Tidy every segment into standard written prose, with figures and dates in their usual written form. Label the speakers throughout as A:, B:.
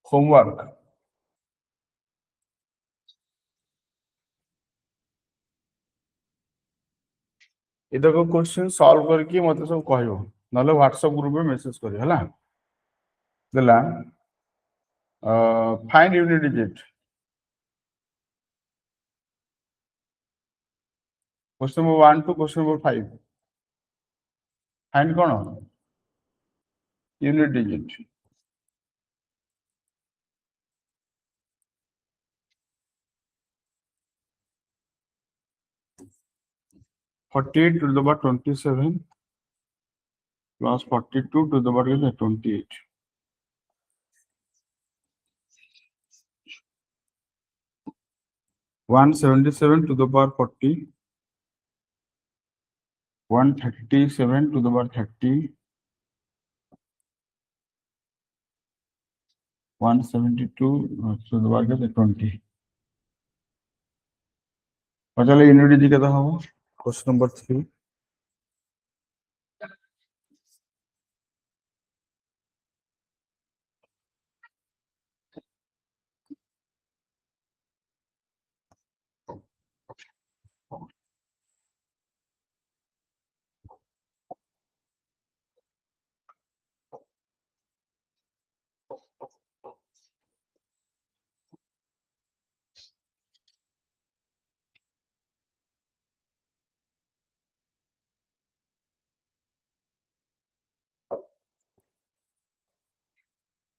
A: homework इधर को question solve करके मत सब कहयो नले व्हाट्सएप ग्रुप में मेसेज करियो हला देला find unit digit question number 1 to question number 5 find कोन unit digit (48 to the power 27 plus 42 to the power 28 177 to the power 40 137 to the power 30 172 to the power 20 पहले यूनिट डिजिट केता हो question number 3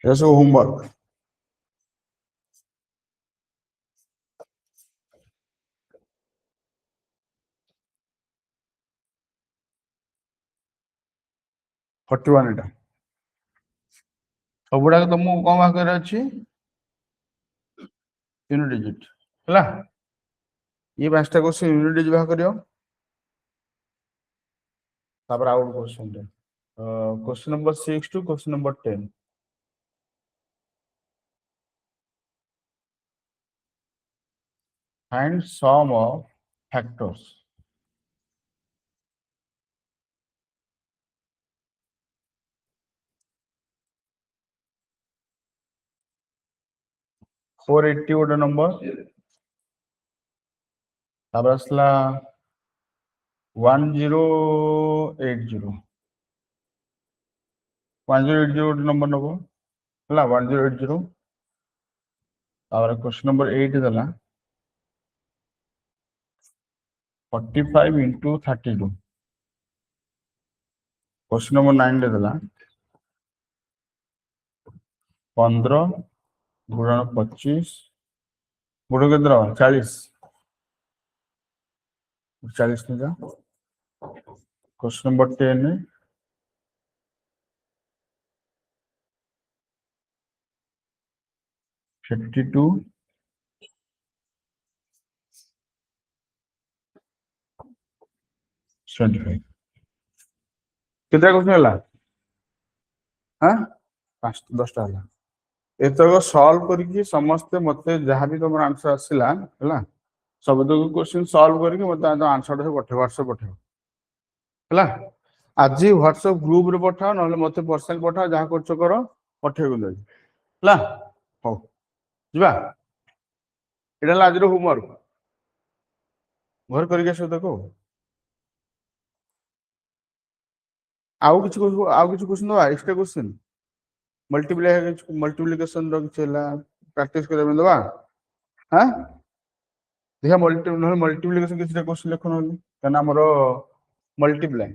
A: ऐसे homework forty one एटा सबुड़ा तुमको कौन भाग अच्छी unit digit है ये पांचटा क्वेश्चन यूनिट डिजिट भाग करियो तापर आउट क्वेश्चन रे question number 6 to question number 10 find sum of factors for 80 गोटे नंबर तापर आसला 1080 1080 गोटे नंबर नबो हला 1080 तापर क्वेश्चन नंबर 8 देला 45 into 32 क्वेश्चन नंबर 9 दे देला 15 गुणन 25 गुण केते 40 40 ने जा क्वेश्चन नंबर 10 52 25 केते क्वेश्चन हला हां 5 10 टा हला एतक सॉल्व करके समस्त मते जहां भी तुम आंसर आसिला हला सब तो क्वेश्चन सॉल्व करके मते आंसर से पठे व्हाट्सएप पठे हला आज व्हाट्सएप ग्रुप रे पठाओ नले मते पर्सनल पठाओ जहां करछ करो पठे गुंदे हला हो जिबा एडा आज रो होमवर्क घर करके आसो देखो आउ किछ क्वेश्चन दवा एक्स्ट्रा क्वेश्चन मल्टीप्लिकेशन रो किछ हला प्रैक्टिस करे में दवा हां देखा मल्टीप्लिकेशन किछ क्वेश्चन लिखो न कना हमरो मल्टीप्लाई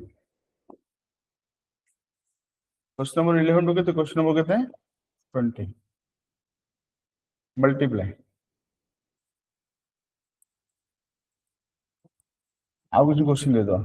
A: क्वेश्चन नंबर 11 रो केते क्वेश्चन नंबर केते 20 मल्टीप्लाई आउ किछ क्वेश्चन दे दो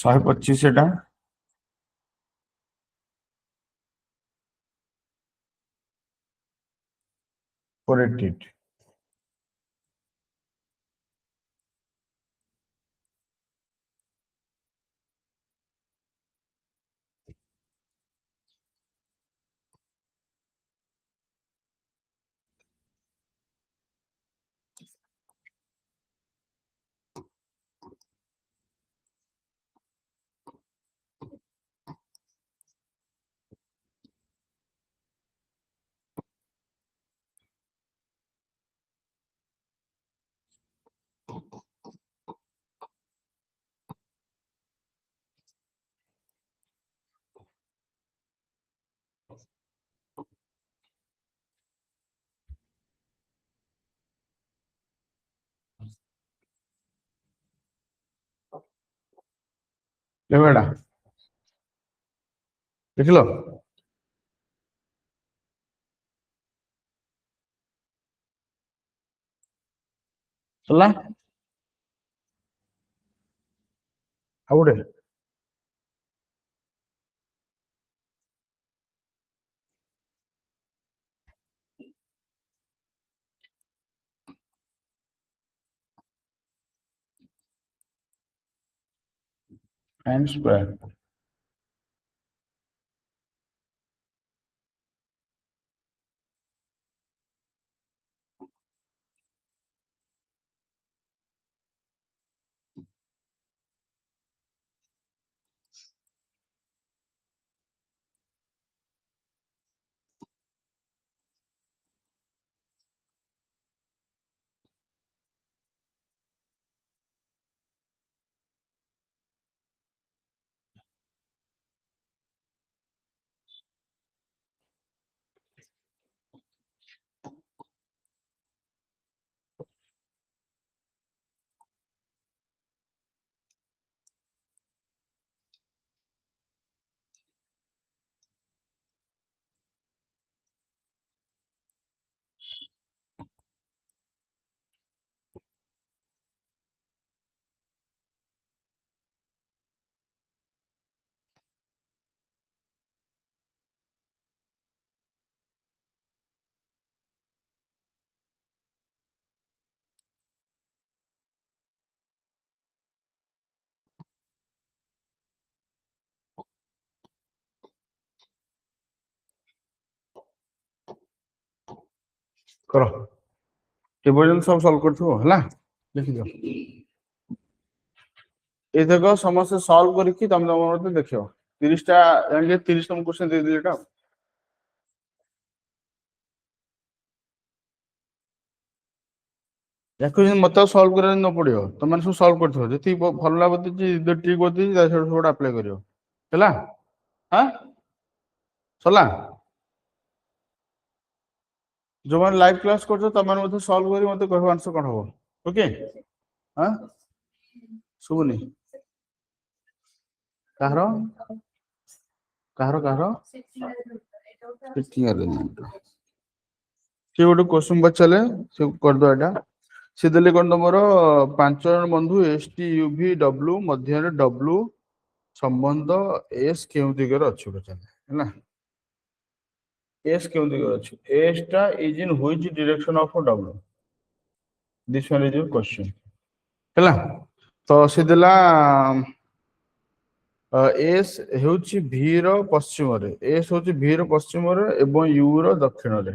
A: 125 एटा 488 लेबेडा देखलो चला आउडे n स्क्वायर करो ए वर्जन सब सॉल्व करथो हला लिखि दो ए देखो समस्या सॉल्व करके तुम मते देखियो 30 टा जान 30 नंबर क्वेश्चन दे दिलेटा याको मत सॉल्व करे न पड़ियो तुम माने सब सॉल्व करथो जति भल लागत जे ठीक होती ता सब अप्लाई करियो हला हां सला जो मैंने लाइव क्लास करछो तुम माने मते सॉल्व करी मते कहबो आंसर कोन हो ओके हां सुबुनी कहरो कहरो कहरो किंग अरेंजमेंट से गोटे क्वेश्चन बचले से कर दो एटा से देले कोन तमरो 5 जन बंधु एस टी यूवी डब्ल्यू मध्य रे डब्ल्यू संबंध एस केउ दिगर अछि बचले हैना एस केउ दिगर अछि एस टा is in which direction of W this one is your question हैला तो से देला एस हेउची भी रो पश्चिम रे एस होची भी रो पश्चिम रे एवं यू रो दक्षिण रे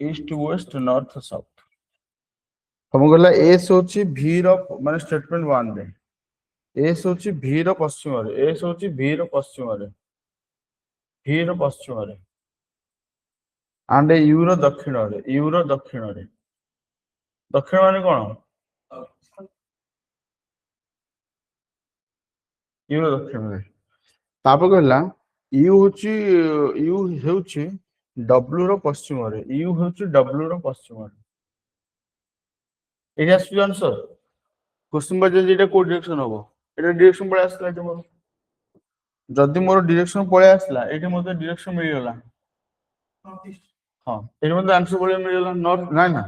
A: ईस्ट वेस्ट नॉर्थ साउथ हम कहला एस होची भी रो माने स्टेटमेंट 1 रे एस होची भी रो पश्चिम रे एस होची भी रो पश्चिम रे भी रो पश्चिम रे एंड यू रो दक्षिण रे यू रो दक्षिण रे दक्षिण माने कोन यू रो दक्षिण रे तापर कहला यू होची डब्ल्यू रो पश्चिम रे यू होची डब्ल्यू रो पश्चिम रे एटा सु आंसर क्वेश्चन बाजे जेटा को डायरेक्शन होबो एटा डायरेक्शन पळे आसला एटा मोर जदि मोर डायरेक्शन पळे आसला एटी मोते डायरेक्शन मिल गेला हां एटी मोते आंसर पळे मिल गेला नॉर्थ ना ना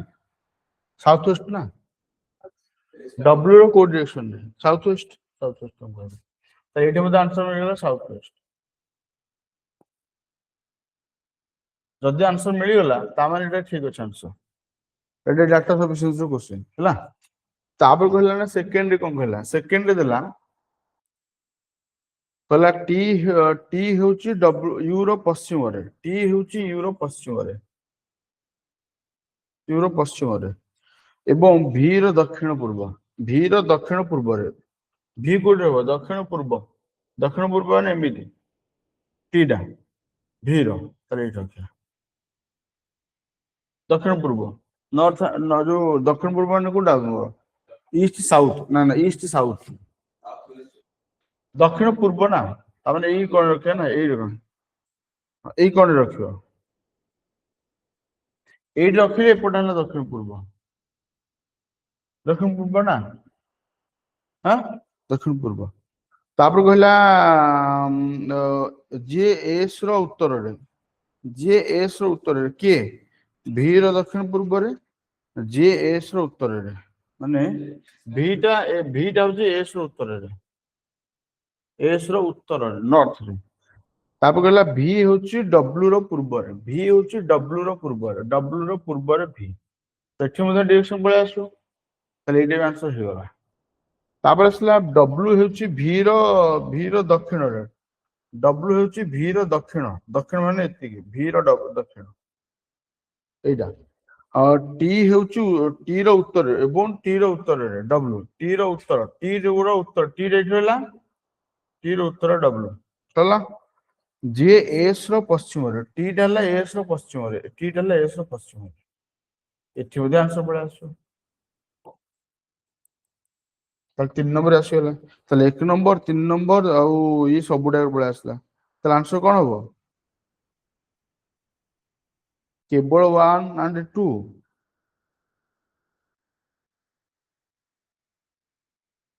A: साउथ वेस्ट ना डब्ल्यू रो कोड डायरेक्शन रे साउथ वेस्ट हम कहबो तो एठी मते आंसर मिल गेला साउथ वेस्ट जदि आंसर मिल गेला ता माने एटा ठीक अछि आंसर एटा डाटा सफिशिएंसी रो क्वेश्चन हला तापर कहला ना सेकंड रे कोन कहला सेकंड रे देला कहला टी टी होची डब्ल्यू यूरो पश्चिम रे टी होची यूरो पश्चिम रे यूरो पश्चिम रे एवं भी रो दक्षिण पूर्व भी रो दक्षिण पूर्व रे भी कोड रे दक्षिण पूर्व ने एमिति टी डा भी रो तले इठा दक्षिण पूर्व नॉर्थ न जो दक्षिण पूर्व ने कोडा ईस्ट साउथ ना ना ईस्ट साउथ दक्षिण पूर्व ना ताने एई कोन रखे ना एई कोन रखियो एई रखिले एपटा ना दक्षिण पूर्व ना हां दक्षिण पूर्व तापर कहला जे एस रो उत्तर रे जे एस रो उत्तर रे के भी रो दक्षिण पूर्व रे जे एस रो उत्तर रे माने भीटा होची एस रो उत्तर रे एस रो उत्तर रे नॉर्थ रे तापर कहला भी होची डब्ल्यू रो पूर्व रे भी होची डब्ल्यू रो पूर्व रे भी सेठी मते डायरेक्शन पळे आसो ताले एटे आंसर हो गला तापर असला डब्ल्यू होची भी रो दक्षिण रे डब्ल्यू होची भी रो दक्षिण माने एति भी रो दक्षिण एटा और टी होची टी रो उत्तर एवं टी रो उत्तर रे डब्ल्यू टी रो उत्तर टी रे रहला टी रो उत्तर डब्ल्यू चला जे एस रो पश्चिम रे टी डाला एस रो पश्चिम रे टी डाला एस रो पश्चिम रे एठी मध्ये आंसर पळे आसो ताल 3 नंबर आसीला ताल 1 नंबर 3 नंबर आ ये सबुडा पळे आसला ताल आंसर कोन हबो केवल 1 एंड 2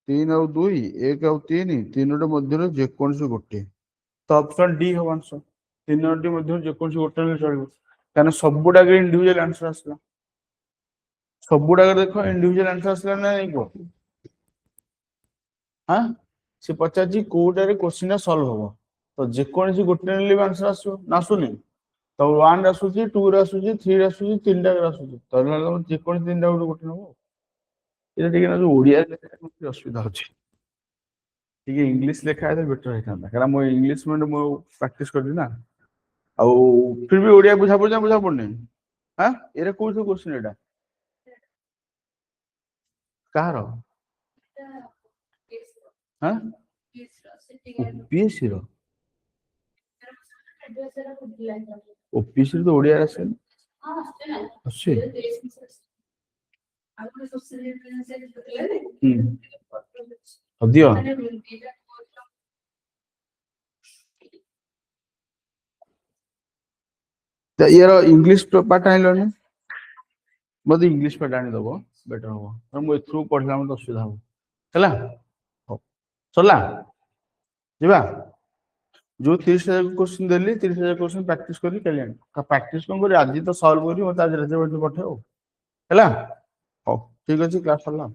A: 3 और 2 1 और 3 तीनोटे मध्य जे कोन से गोटे तो ऑप्शन डी हो आंसर तीनोटी मध्य जे कोन से गोटे ले चलबो काना सबुडा के इंडिविजुअल आंसर आसला सबुडा के देखो इंडिविजुअल आंसर आसला ना नहीं को हां से पचार जी कोटारे क्वेश्चन सॉल्व हो तो जे कोन से गोटे ले आंसर आसो ना सुनी तो 1 आसुची 2 आसुची 3 आसुची 3 टा आसुची तो जे कोन 3 टा गोटे नबो ये ठीक ना जो ओडिया लेखा असुविधा होची ठीक है इंग्लिश लेखा है बेटर है कारण मो इंग्लिश में मो प्रैक्टिस करली ना आ फिर भी ओडिया बुझा पड़ने हां एरा कोन से क्वेश्चन एटा कार हां ओपीएससी रो ओपीएससी तो ओडिया आसे अच्छे दियो तो यार इंग्लिश पार्ट आइलो ने मते इंग्लिश पार्ट आनी दबो बेटर हो हम थ्रू पढ़ला मते असुविधा हो हला चला जीवा जो 30,000 क्वेश्चन देली 30,000 क्वेश्चन प्रैक्टिस करी कल्याण का प्रैक्टिस कोन करी आज तो सॉल्व करी मते आज रिजल्ट पठाओ हला हो ठीक अछि क्लास चला